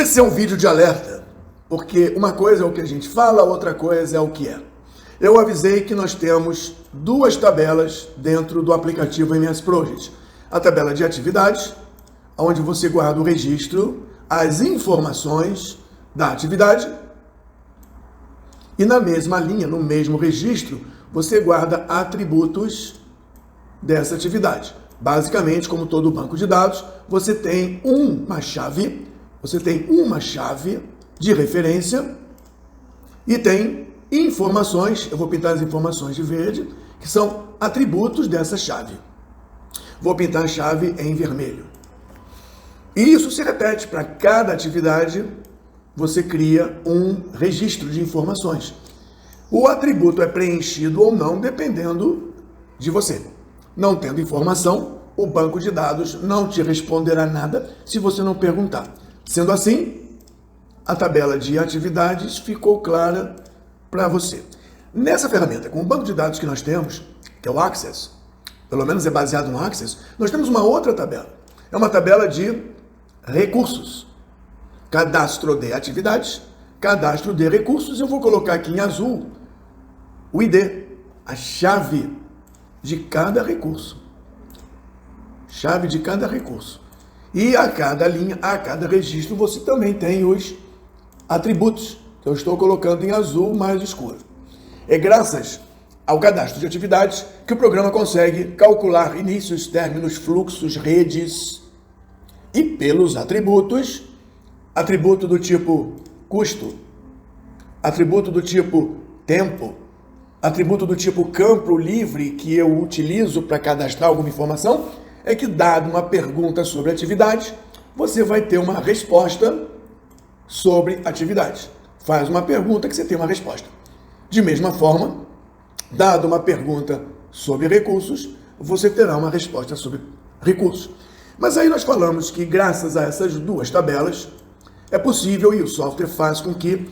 Esse é um vídeo de alerta, porque uma coisa é o que a gente fala, outra coisa é o que é. Eu avisei que nós temos duas tabelas dentro do aplicativo MS Project. A tabela de atividades, onde você guarda o registro, as informações da atividade, e na mesma linha, no mesmo registro, você guarda atributos dessa atividade. Basicamente, como todo banco de dados, você tem uma chave de referência e tem informações, eu vou pintar as informações de verde, que são atributos dessa chave. Vou pintar a chave em vermelho. E isso se repete para cada atividade, você cria um registro de informações. O atributo é preenchido ou não, dependendo de você. Não tendo informação, o banco de dados não te responderá nada se você não perguntar. Sendo assim, a tabela de atividades ficou clara para você. Nessa ferramenta, com o banco de dados que nós temos, que é o Access, pelo menos é baseado no Access, nós temos uma outra tabela. É uma tabela de recursos. Cadastro de atividades, cadastro de recursos. Eu vou colocar aqui em azul o ID, a chave de cada recurso. Chave de cada recurso. E a cada linha, a cada registro, você também tem os atributos, que eu estou colocando em azul mais escuro. É graças ao cadastro de atividades que o programa consegue calcular inícios, términos, fluxos, redes, e pelos atributos, atributo do tipo custo, atributo do tipo tempo, atributo do tipo campo livre que eu utilizo para cadastrar alguma informação, é que, dado uma pergunta sobre atividade, você vai ter uma resposta sobre atividade. Faz uma pergunta que você tem uma resposta. De mesma forma, dado uma pergunta sobre recursos, você terá uma resposta sobre recursos. Mas aí nós falamos que, graças a essas duas tabelas, é possível, e o software faz com que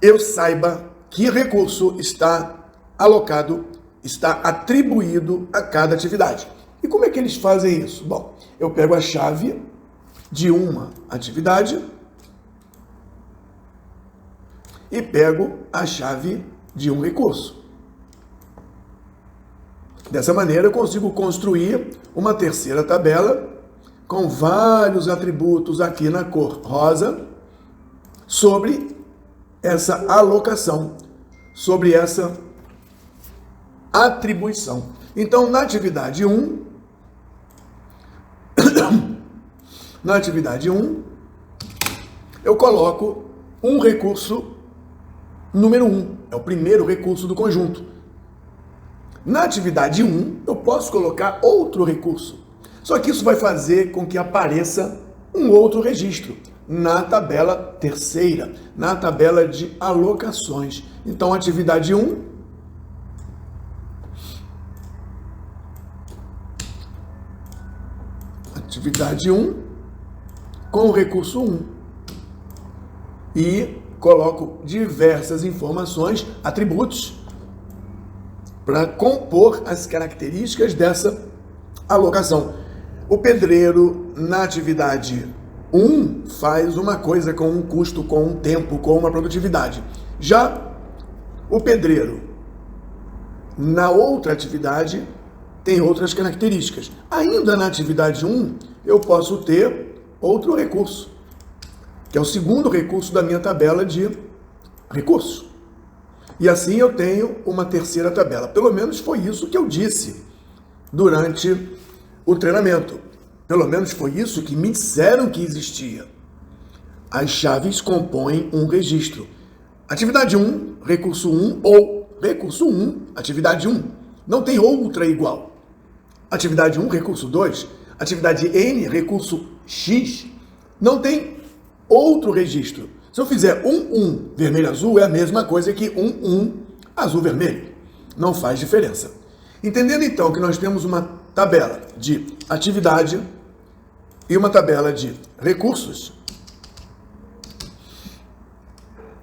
eu saiba que recurso está alocado, está atribuído a cada atividade. E como é que eles fazem isso? Bom, eu pego a chave de uma atividade e pego a chave de um recurso. Dessa maneira, eu consigo construir uma terceira tabela com vários atributos aqui na cor rosa sobre essa alocação, sobre essa atribuição. Então, na atividade 1, eu coloco um recurso número 1, é o primeiro recurso do conjunto. Na atividade 1, eu posso colocar outro recurso, só que isso vai fazer com que apareça um outro registro na tabela terceira, na tabela de alocações. Então, atividade 1, com o recurso 1. E coloco diversas informações, atributos, para compor as características dessa alocação. O pedreiro, na atividade 1, faz uma coisa com um custo, com um tempo, com uma produtividade. Já o pedreiro, na outra atividade, tem outras características. Ainda na atividade 1, eu posso ter outro recurso, que é o segundo recurso da minha tabela de recursos. E assim eu tenho uma terceira tabela. Pelo menos foi isso que eu disse durante o treinamento. Pelo menos foi isso que me disseram que existia. As chaves compõem um registro. Atividade 1, recurso 1, ou recurso 1, atividade 1. Não tem outra igual. Atividade 1, recurso 2, atividade N, recurso X, não tem outro registro. Se eu fizer 1, vermelho-azul, é a mesma coisa que 1, azul-vermelho. Não faz diferença. Entendendo então que nós temos uma tabela de atividade e uma tabela de recursos,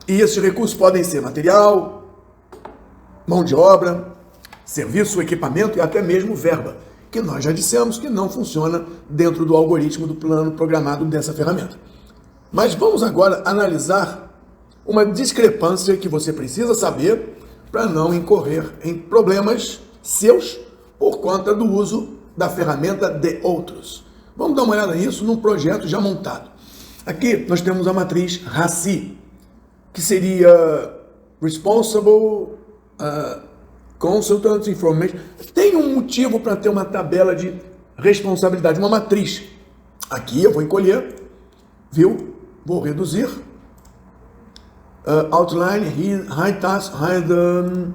e esses recursos podem ser material, mão de obra, serviço, equipamento e até mesmo verba, que nós já dissemos que não funciona dentro do algoritmo do plano programado dessa ferramenta. Mas vamos agora analisar uma discrepância que você precisa saber para não incorrer em problemas seus por conta do uso da ferramenta de outros. Vamos dar uma olhada nisso num projeto já montado. Aqui nós temos a matriz RACI, que seria Responsible Consultant Information. Tem um motivo para ter uma tabela de responsabilidade, uma matriz. Aqui eu vou encolher, viu? Vou reduzir. Outline, hide task, hide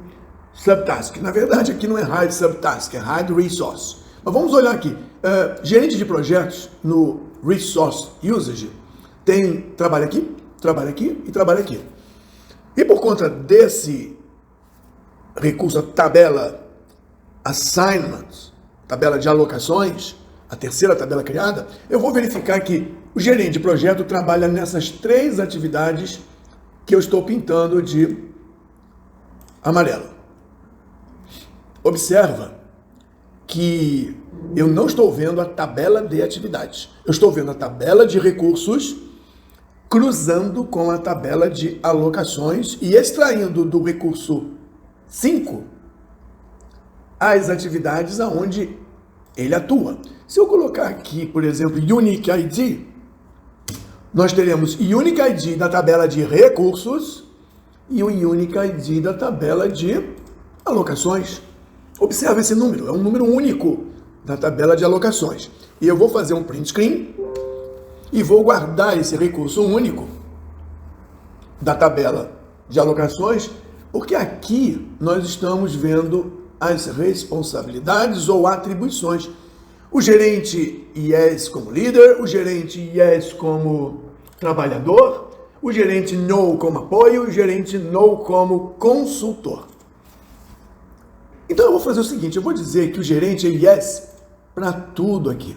subtask. Na verdade, aqui não é hide subtask, é hide resource. Mas vamos olhar aqui. Gerente de projetos no Resource Usage trabalha aqui e trabalha aqui. E por conta desse recurso, a tabela Assignments, tabela de alocações, a terceira tabela criada, eu vou verificar que o gerente de projeto trabalha nessas 3 atividades que eu estou pintando de amarelo. Observa que eu não estou vendo a tabela de atividades. Eu estou vendo a tabela de recursos cruzando com a tabela de alocações e extraindo do recurso 5 as atividades aonde ele atua. Se eu colocar aqui, por exemplo, Unique ID, nós teremos Unique ID da tabela de recursos e o Unique ID da tabela de alocações. Observe esse número, é um número único da tabela de alocações. E eu vou fazer um print screen e vou guardar esse recurso único da tabela de alocações, porque aqui nós estamos vendo as responsabilidades ou atribuições. O gerente yes como líder, o gerente yes como trabalhador, o gerente no como apoio, o gerente no como consultor. Então eu vou fazer o seguinte, eu vou dizer que o gerente é yes para tudo aqui.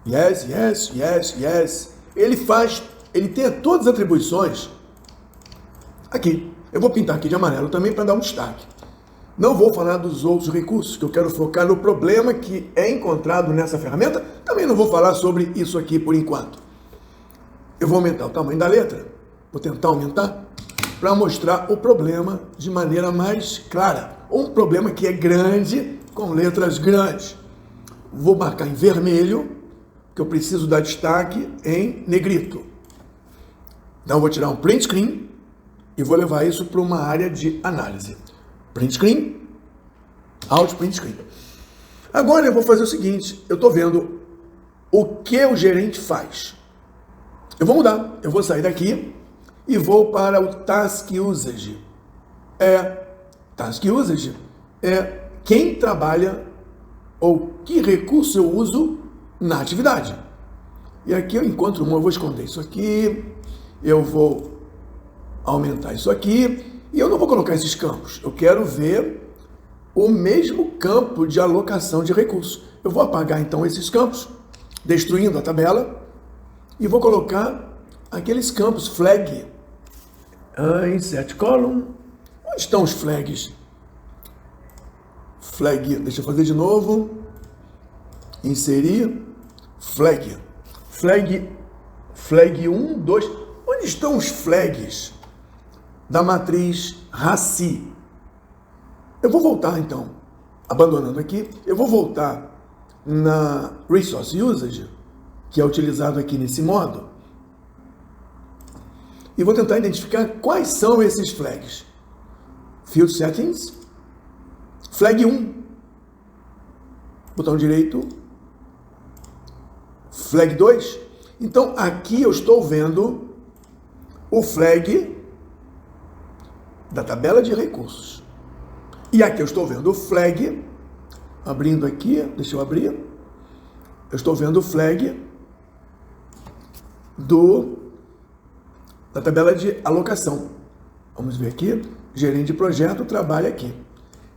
Yes, yes, yes, yes. Ele tem todas as atribuições aqui. Eu vou pintar aqui de amarelo também para dar um destaque. Não vou falar dos outros recursos, que eu quero focar no problema que é encontrado nessa ferramenta. Também não vou falar sobre isso aqui por enquanto. Eu vou aumentar o tamanho da letra. Vou tentar aumentar para mostrar o problema de maneira mais clara. Um problema que é grande, com letras grandes. Vou marcar em vermelho, que eu preciso dar destaque em negrito. Então, eu vou tirar um print screen e vou levar isso para uma área de análise. Print screen, Alt print screen. Agora eu vou fazer o seguinte, eu estou vendo o que o gerente faz. Eu vou mudar, eu vou sair daqui e vou para o Task Usage. Task Usage é quem trabalha ou que recurso eu uso na atividade. E aqui eu encontro eu vou esconder isso aqui, eu vou aumentar isso aqui, e eu não vou colocar esses campos. Eu quero ver o mesmo campo de alocação de recursos. Eu vou apagar então esses campos, destruindo a tabela, e vou colocar aqueles campos flag. Insert column. Onde estão os flags? Flag, deixa eu fazer de novo. Inserir. Flag. Flag 1, 2. Onde estão os flags da matriz RACI? Eu vou voltar então, abandonando aqui, eu vou voltar na Resource Usage, que é utilizado aqui nesse modo, e vou tentar identificar quais são esses flags. Field Settings, Flag 1, botão direito, Flag 2. Então, aqui eu estou vendo o flag da tabela de recursos. E aqui eu estou vendo o flag, abrindo aqui, deixa eu abrir, eu estou vendo o flag da tabela de alocação. Vamos ver aqui, gerente de projeto trabalha aqui.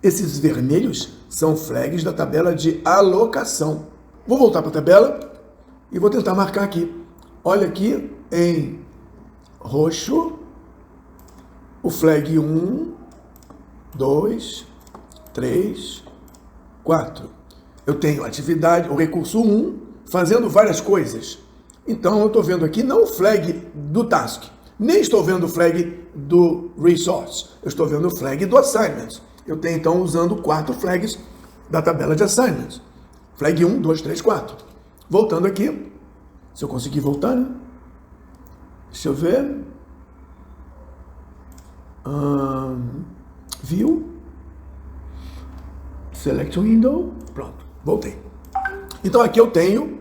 Esses vermelhos são flags da tabela de alocação. Vou voltar para a tabela e vou tentar marcar aqui. Olha aqui em roxo, o flag 1, 2, 3, 4. Eu tenho atividade, o recurso 1, fazendo várias coisas. Então eu estou vendo aqui não o flag do task, nem estou vendo o flag do resource, eu estou vendo o flag do assignment. Eu tenho então usando 4 flags da tabela de assignments. Flag 1, 2, 3, 4. Voltando aqui, se eu conseguir voltar, né? Deixa eu ver. View. Select window. Pronto, voltei. Então aqui eu tenho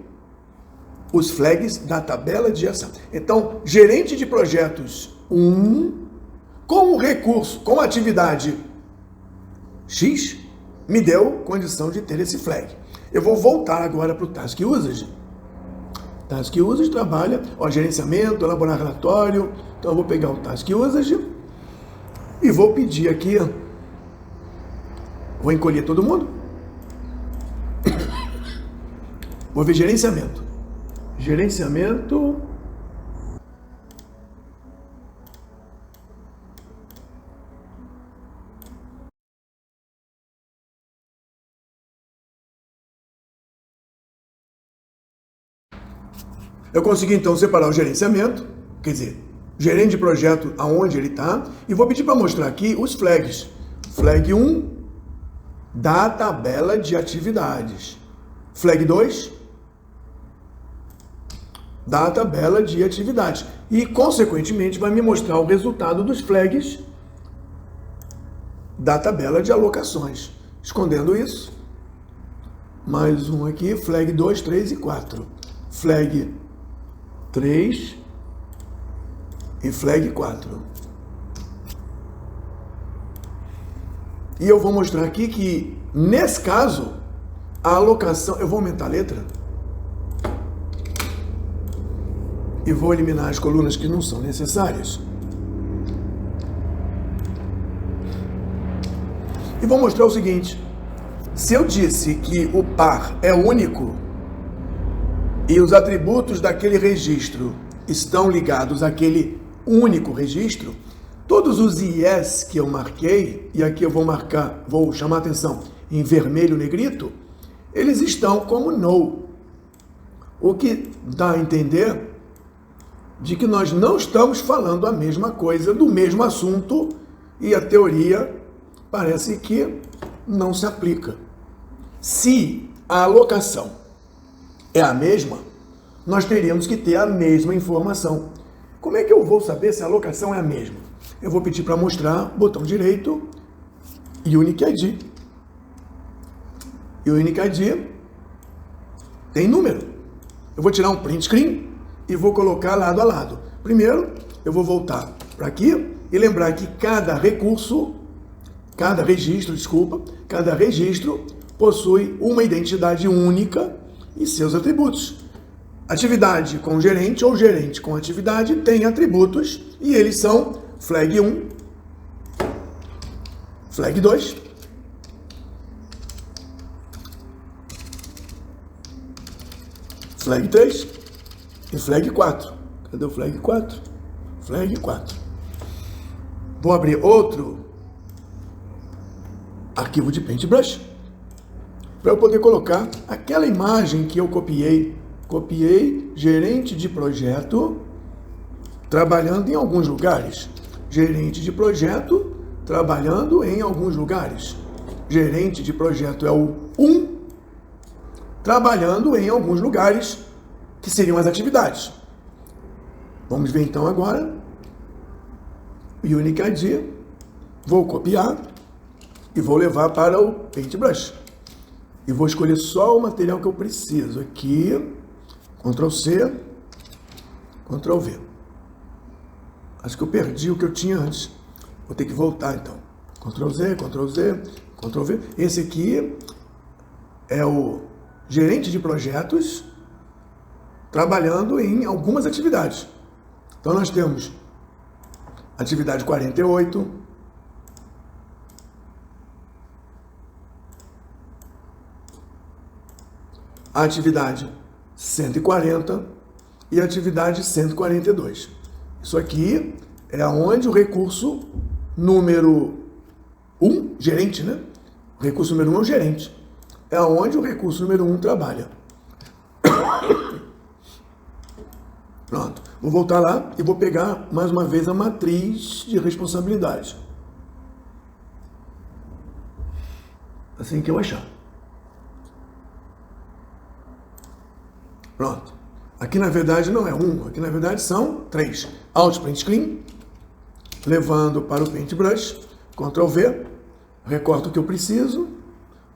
os flags da tabela de ação. Então, gerente de projetos 1, com o recurso, com a atividade X, me deu condição de ter esse flag. Eu vou voltar agora para o Task Usage. Task Usage trabalha, gerenciamento, elaborar relatório. Então eu vou pegar o Task Usage e vou pedir aqui, vou encolher todo mundo. Vou ver gerenciamento. Gerenciamento. Eu consegui então separar o gerenciamento, quer dizer, gerente de projeto aonde ele está, e vou pedir para mostrar aqui os flags. Flag 1 da tabela de atividades. Flag 2 da tabela de atividades. E, consequentemente, vai me mostrar o resultado dos flags da tabela de alocações. Escondendo isso, mais um aqui, flag 2, 3 e 4. Flag 3 e flag 4. E eu vou mostrar aqui que, nesse caso, a alocação... Eu vou aumentar a letra e vou eliminar as colunas que não são necessárias. E vou mostrar o seguinte. Se eu disse que o par é único e os atributos daquele registro estão ligados àquele único registro, todos os IES que eu marquei, e aqui eu vou chamar a atenção em vermelho negrito, eles estão como no. O que dá a entender de que nós não estamos falando a mesma coisa, do mesmo assunto, e a teoria parece que não se aplica. Se a alocação é a mesma, nós teríamos que ter a mesma informação. Como é que eu vou saber se a alocação é a mesma? Eu vou pedir para mostrar, botão direito, Unique ID. Unique ID tem número. Eu vou tirar um print screen e vou colocar lado a lado. Primeiro, eu vou voltar para aqui e lembrar que cada registro possui uma identidade única e seus atributos. Atividade com gerente ou gerente com atividade tem atributos e eles são flag 1, flag 2, flag 3 e flag 4. Cadê o flag 4? Flag 4. Vou abrir outro arquivo de Paintbrush para eu poder colocar aquela imagem que eu copiei. Copiei gerente de projeto trabalhando em alguns lugares. Gerente de projeto trabalhando em alguns lugares. Gerente de projeto é o 1 trabalhando em alguns lugares, que seriam as atividades. Vamos ver então agora. Unique ID. Vou copiar e vou levar para o Paintbrush. E vou escolher só o material que eu preciso. Aqui, Ctrl C, Ctrl V. Acho que eu perdi o que eu tinha antes. Vou ter que voltar então. Ctrl Z, Ctrl Z, Ctrl V. Esse aqui é o gerente de projetos trabalhando em algumas atividades. Então nós temos atividade 48, a atividade 140 e a atividade 142. Isso aqui é onde o recurso número 1, gerente, né? O recurso número 1 é o gerente. É onde o recurso número 1 trabalha. Pronto. Vou voltar lá e vou pegar mais uma vez a matriz de responsabilidade. Assim que eu achar. Pronto. Aqui na verdade não é 1, aqui na verdade são 3. Alt Print Clean, levando para o Paintbrush, Ctrl V, recorto o que eu preciso,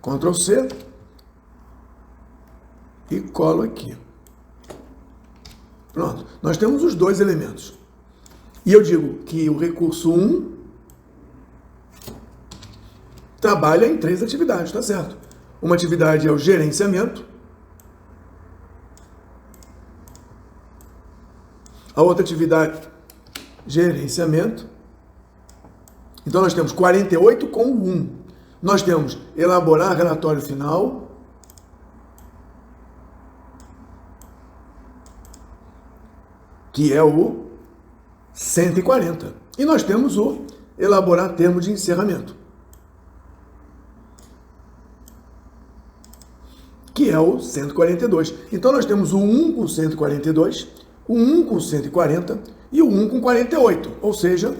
Ctrl C e colo aqui. Pronto. Nós temos os dois elementos. E eu digo que o recurso 1 trabalha em 3 atividades, tá certo? Uma atividade é o gerenciamento, a outra atividade, gerenciamento. Então nós temos 48 com o 1. Nós temos elaborar relatório final, que é o 140. E nós temos o elaborar termo de encerramento, que é o 142. Então nós temos o 1 com 142, o 1 com 140 e o 1 com 48. Ou seja,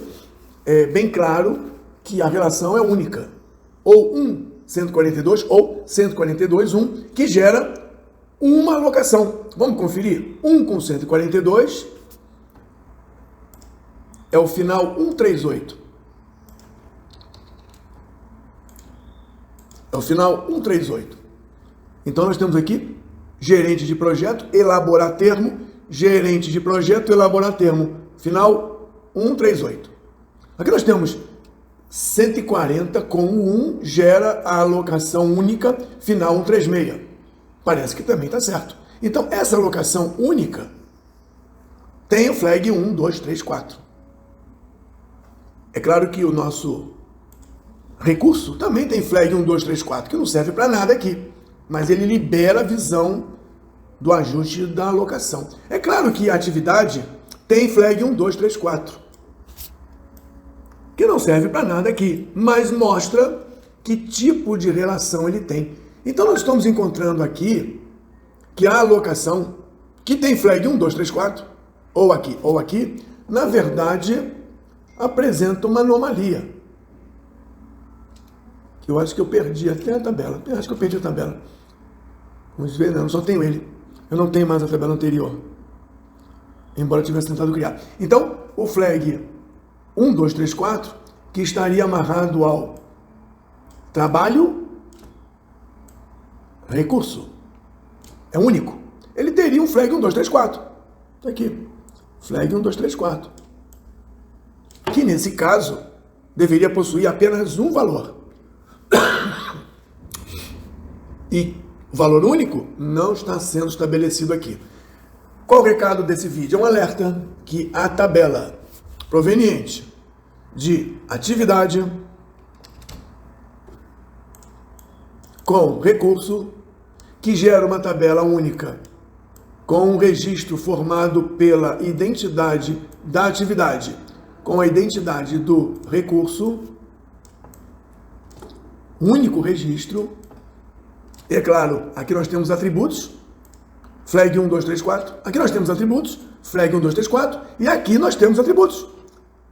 é bem claro que a relação é única. Ou 1, 142 ou 142, 1, que gera uma alocação. Vamos conferir? 1 com 142 é o final 138. É o final 138. Então nós temos aqui gerente de projeto, elaborar termo, gerente de projeto, elaborar termo, final 138. Aqui nós temos 140 com o 1 gera a alocação única, final 136. Parece que também está certo. Então essa alocação única tem o flag 1, 2, 3, 4. É claro que o nosso recurso também tem flag 1, 2, 3, 4, que não serve para nada aqui, mas ele libera a visão do ajuste da alocação. É claro que a atividade tem flag 1, 2, 3, 4, que não serve para nada aqui, mas mostra que tipo de relação ele tem. Então nós estamos encontrando aqui que a alocação, que tem flag 1, 2, 3, 4, ou aqui, na verdade apresenta uma anomalia. Eu acho que eu perdi até a tabela. Eu acho que eu perdi a tabela. Vamos ver, não, só tenho ele. Eu não tenho mais a tabela anterior, embora eu tivesse tentado criar. Então, o flag 1, 2, 3, 4, que estaria amarrado ao trabalho, recurso, é único. Ele teria um flag 1, 2, 3, 4. Está aqui. Flag 1, 2, 3, 4. Que nesse caso deveria possuir apenas um valor. E o valor único não está sendo estabelecido aqui. Qual o recado desse vídeo? É um alerta que a tabela proveniente de atividade com recurso, que gera uma tabela única com um registro formado pela identidade da atividade com a identidade do recurso, único registro. E é claro, aqui nós temos atributos, flag 1, 2, 3, 4. Aqui nós temos atributos, flag 1, 2, 3, 4. E aqui nós temos atributos,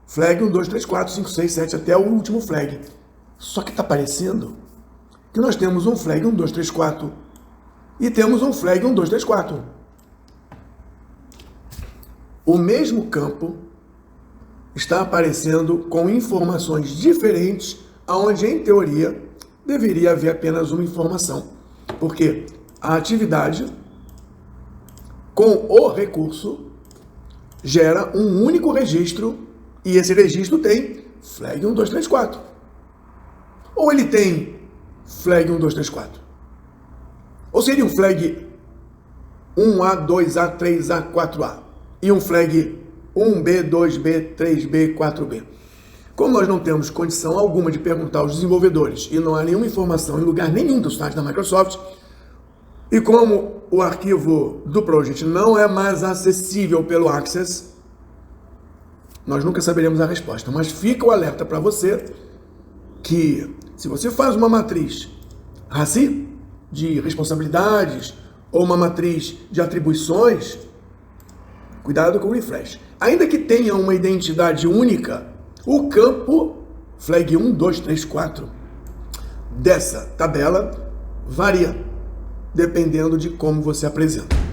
flag 1, 2, 3, 4, 5, 6, 7, até o último flag. Só que está parecendo que nós temos um flag 1, 2, 3, 4 e temos um flag 1, 2, 3, 4. O mesmo campo está aparecendo com informações diferentes, onde, em teoria, deveria haver apenas uma informação. Porque a atividade com o recurso gera um único registro, e esse registro tem flag 1, 2, 3, 4. Ou ele tem flag 1, 2, 3, 4. Ou seria um flag 1A, 2A, 3A, 4A. E um flag 1B, 2B, 3B, 4B. Como nós não temos condição alguma de perguntar aos desenvolvedores e não há nenhuma informação em lugar nenhum do site da Microsoft, e como o arquivo do project não é mais acessível pelo Access, nós nunca saberemos a resposta. Mas fica o alerta para você que, se você faz uma matriz RACI de responsabilidades ou uma matriz de atribuições, Cuidado com o refresh. Ainda que tenha uma identidade única, o campo flag 1, 2, 3, 4 dessa tabela varia, dependendo de como você apresenta.